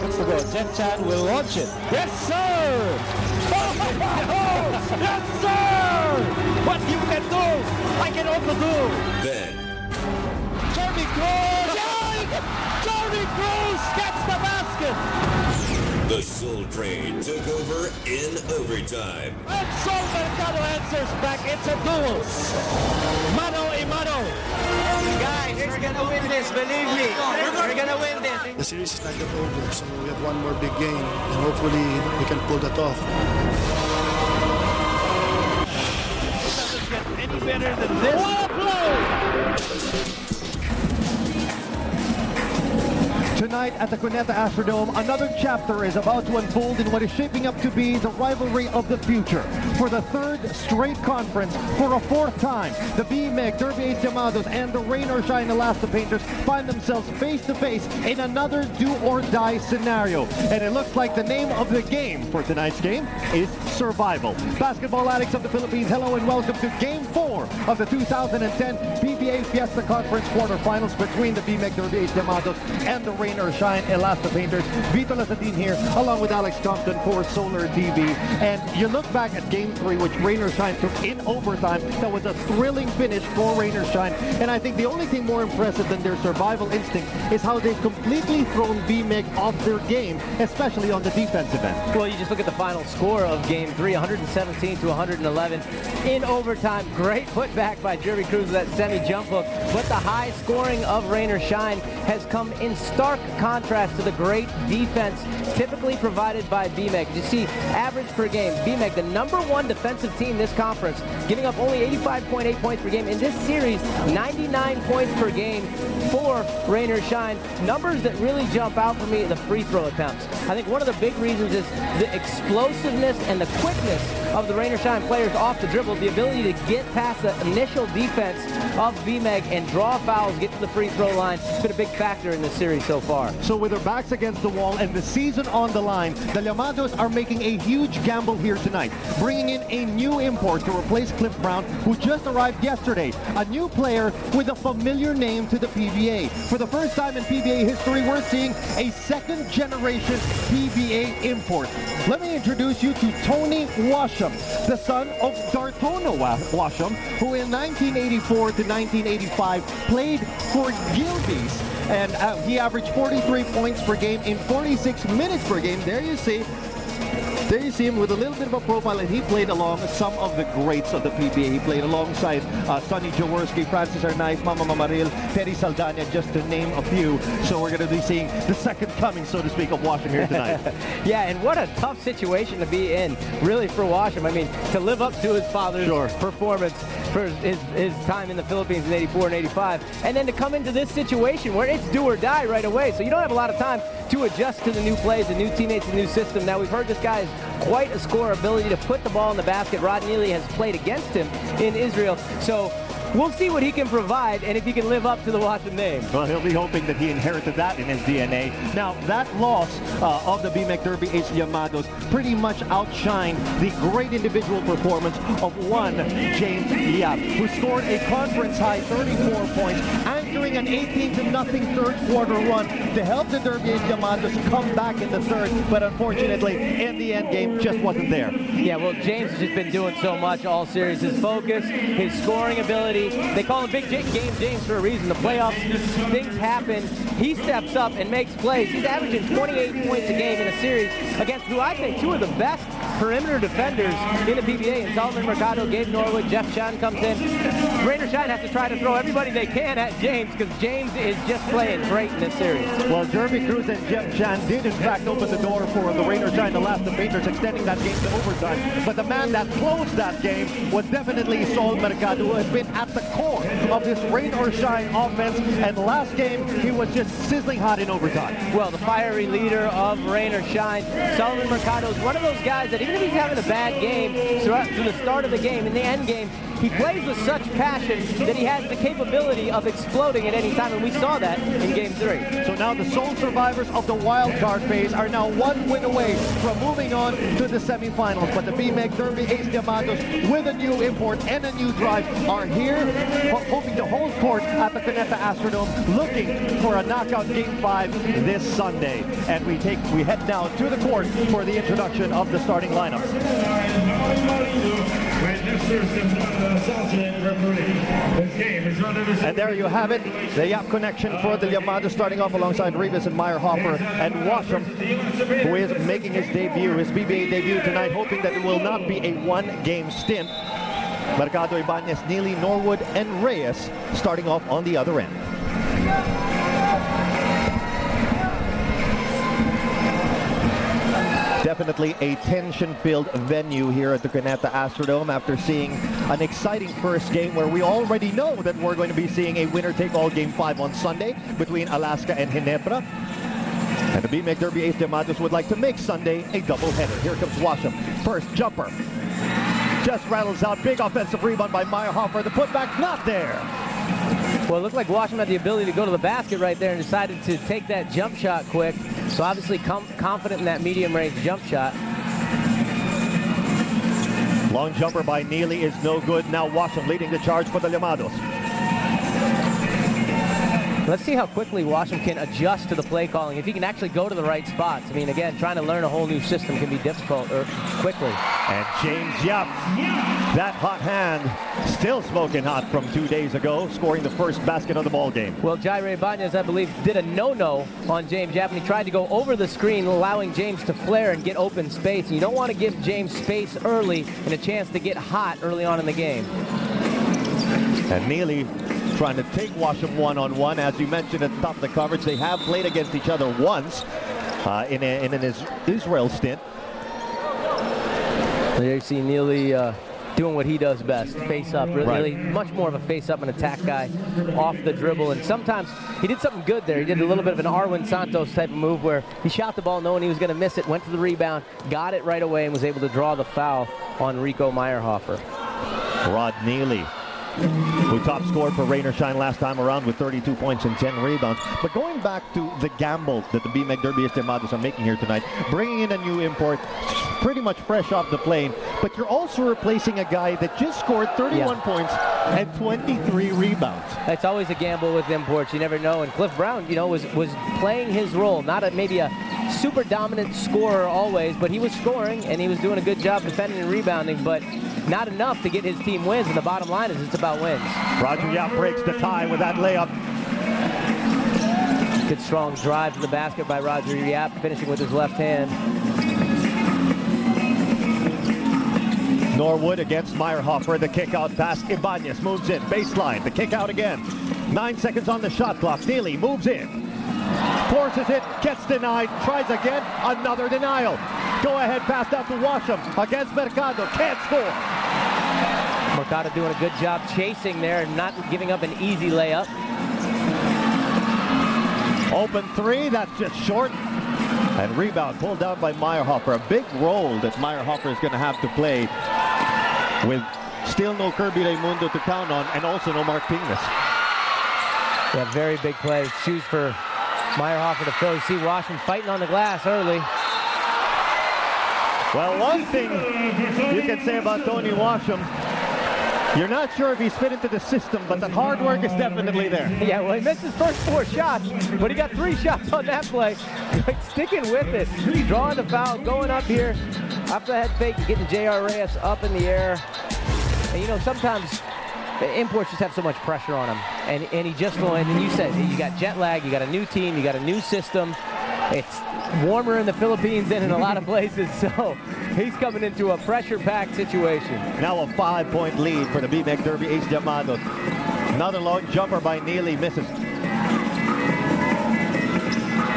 seconds to go. Jeff Chan will launch it. Yes, sir! Oh, yes, sir! What you can do, I can also do. Then, Jeremy Cruz! Jeremy Cruz gets the basket! the Soul Train took over in overtime. And Sol Mercado answers back. It's a duel. Mano a mano. Guys, we're gonna win this, believe me. We're gonna win this. The series is not yet over, so we have one more big game, and hopefully we can pull that off. It doesn't get any better than this. What a play! Tonight at the Cuneta Astrodome, another chapter is about to unfold in what is shaping up to be the rivalry of the future. For the third straight conference, for a fourth time, the B-Meg Derby Ace Llamados and the Rain or Shine Elasto Painters find themselves face-to-face in another do-or-die scenario. And it looks like the name of the game for tonight's game is survival. Basketball addicts of the Philippines, hello and welcome to Game 4 of the 2010 PBA Fiesta Conference quarterfinals between the B-Meg Derby Ace Llamados and the Rain or Shine Elasto Painters. Vito Lasadin here, along with Alex Compton for Solar TV. And you look back at Game 3, which Rain or Shine took in overtime. That was a thrilling finish for Rain or Shine. And I think the only thing more impressive than their survival instinct is how they've completely thrown B-Meg off their game, especially on the defensive end. Well, you just look at the final score of Game 3, 117 to 111 in overtime. Great putback by Jeremy Cruz with that semi-jump hook. But the high scoring of Rain or Shine has come in stark contrast to the great defense typically provided by B-Meg. You see, average per game, B-Meg, the #1 defensive team this conference, giving up only 85.8 points per game. In this series, 99 points per game for Rain or Shine. Numbers that really jump out for me, the free throw attempts. I think one of the big reasons is the explosiveness and the quickness of the Rain or Shine players off the dribble, the ability to get past the initial defense of B-Meg and draw fouls, get to the free throw line. It's been a big factor in this series so far. So with their backs against the wall and the season on the line, the Llamados are making a huge gamble here tonight, bringing in a new import to replace Cliff Brown, who just arrived yesterday. A new player with a familiar name to the PBA. For the first time in PBA history, we're seeing a second-generation PBA import. Let me introduce you to Tony Washam, the son of Dartono Washam, who in 1984 to 1985 played for Gilbies. And he averaged 43 points per game in 46 minutes per game. There you see him with a little bit of a profile, and he played along some of the greats of the PBA. He played alongside Sonny Jaworski, Francis Arnaiz, Mama Mamaril, Terry Saldana, just to name a few. So we're going to be seeing the second coming, so to speak, of Washam here tonight. Yeah, and what a tough situation to be in, really, for Washam. I mean, to live up to his father's performance for his time in the Philippines in 84 and 85, and then to come into this situation where it's do or die right away. So you don't have a lot of time to adjust to the new plays, the new teammates, the new system. Now, we've heard this guy has quite a score ability to put the ball in the basket. Rod Neely has played against him in Israel. So we'll see what he can provide and if he can live up to the Washam name. Well, he'll be hoping that he inherited that in his DNA. Now, that loss of the B-Meg Derby Ace Llamados pretty much outshined the great individual performance of one James Yap, who scored a conference-high 34 points, anchoring an 18-0 third-quarter run to help the Derby Ace Llamados come back in the third, but unfortunately, in the end game, just wasn't there. Yeah, well, James has just been doing so much all series. His focus, his scoring ability. They call him Big Game James for a reason. The playoffs, things happen. He steps up and makes plays. He's averaging 28 points a game in a series against who I think two of the best perimeter defenders in the PBA. And Solomon Mercado, Gabe Norwood, Jeff Chan comes in. Rain or Shine has to try to throw everybody they can at James because James is just playing great in this series. Well, Jeremy Cruz and Jeff Chan did in fact open the door for the Rain or Shine Elasto Painters, extending that game to overtime. But the man that closed that game was definitely Sol Mercado, who has been at the core of this Rain or Shine offense. And last game, he was just sizzling hot in overtime. Well, the fiery leader of Rain or Shine, Solomon Mercado, is one of those guys that even if he's having a bad game throughout to the start of the game, in the end game, he plays with such passion that he has the capability of exploding at any time, and we saw that in Game 3. So now the sole survivors of the wild card phase are now one win away from moving on to the semifinals. But the B-Meg Derby Ace Llamados, with a new import and a new drive, are here hoping to hold court at the Araneta Astrodome, looking for a knockout Game 5 this Sunday. And we head now to the court for the introduction of the starting lineup. And there you have it, the Yap connection for the Llamados, starting off alongside Reyes and Meyerhofer and Washam, who is making his debut, his PBA debut tonight, hoping that it will not be a one-game stint. Mercado, Ibanez, Neely, Norwood, and Reyes starting off on the other end. Definitely a tension-filled venue here at the Araneta Astrodome after seeing an exciting first game where we already know that we're going to be seeing a winner-take-all Game 5 on Sunday between Alaska and Ginebra. And the B-Meg Derby Ace Llamados would like to make Sunday a doubleheader. Here comes Washam. First jumper. Just rattles out. Big offensive rebound by Meyerhofer. The putback not there. Well, it looked like Washam had the ability to go to the basket right there and decided to take that jump shot quick. So obviously confident in that medium-range jump shot. Long jumper by Neely is no good. Now Washam leading the charge for the Llamados. Let's see how quickly Washam can adjust to the play calling. If he can actually go to the right spots. I mean, again, trying to learn a whole new system can be difficult quickly. And James Yap, that hot hand, still smoking hot from 2 days ago, scoring the first basket of the ball game. Well, JR Reyes, I believe, did a no-no on James Yap, and he tried to go over the screen, allowing James to flare and get open space. And you don't want to give James space early and a chance to get hot early on in the game. And Neely trying to take Washam one-on-one. As you mentioned at the top of the coverage, they have played against each other once in an Israel stint. There you see Neely doing what he does best, face up. Really much more of a face up and attack guy off the dribble. And sometimes he did something good there. He did a little bit of an Arwin Santos type of move where he shot the ball knowing he was going to miss it, went to the rebound, got it right away, and was able to draw the foul on Rico Meyerhofer. Rod Neely, who top scored for Rain or Shine last time around with 32 points and 10 rebounds. But going back to the gamble that the B-Meg Derby Ace Llamados are making here tonight, bringing in a new import, pretty much fresh off the plane, but you're also replacing a guy that just scored 31 points and 23 rebounds. It's always a gamble with imports. You never know. And Cliff Brown, you know, was playing his role, not maybe a super dominant scorer always, but he was scoring and he was doing a good job defending and rebounding, but not enough to get his team wins. And the bottom line is it's about wins. Roger Yap breaks the tie with that layup. Good strong drive to the basket by Roger Yap, finishing with his left hand. Norwood against Meyerhofer. The kick out pass. Ibanez moves in. Baseline. The kick out again. 9 seconds on the shot clock. Neely moves in. Forces it. Gets denied. Tries again. Another denial. Go ahead pass out to Washam against Mercado. Can't score. Mercado doing a good job chasing there and not giving up an easy layup. Open three. That's just short. And rebound pulled down by Meyerhofer. A big role that Meyerhofer is going to have to play with still no Kirby Raimundo to count on and also no Mark Pingnes. Yeah, very big play. Shoes for Meyerhofer to fill. You see Washam fighting on the glass early. Well, one thing you can say about Tony Washam, you're not sure if he's fit into the system, but the hard work is definitely there. Yeah, well, he missed his first 4 shots, but he got 3 shots on that play. Like, sticking with it, drawing the foul, going up here, off the head fake, getting JR Reyes up in the air. And, you know, sometimes imports just have so much pressure on him. And he just went, and you said, you got jet lag, you got a new team, you got a new system. It's warmer in the Philippines than in a lot of places, so he's coming into a pressure-packed situation. Now a 5-point lead for the B-Meg Derby Ace Llamados. Another long jumper by Neely, misses.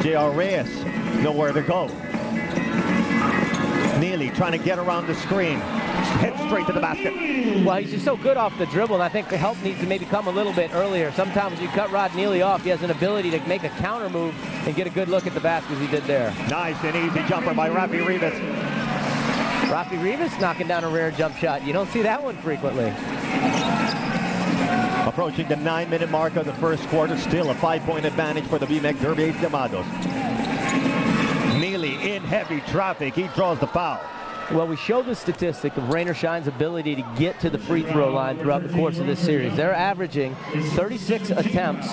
JR Reyes, nowhere to go. Neely trying to get around the screen. Head straight to the basket. Well, he's just so good off the dribble, and I think the help needs to maybe come a little bit earlier. Sometimes when you cut Rod Neely off, he has an ability to make a counter move and get a good look at the basket as he did there. Nice and easy jumper by Rafi Reyes. Rafi Reyes knocking down a rare jump shot. You don't see that one frequently. Approaching the 9-minute mark of the first quarter, still a 5-point advantage for the B-Meg Derby Ace Llamados. Neely in heavy traffic, he draws the foul. Well, we showed the statistic of Rainer Shine's ability to get to the free throw line throughout the course of this series. They're averaging 36 attempts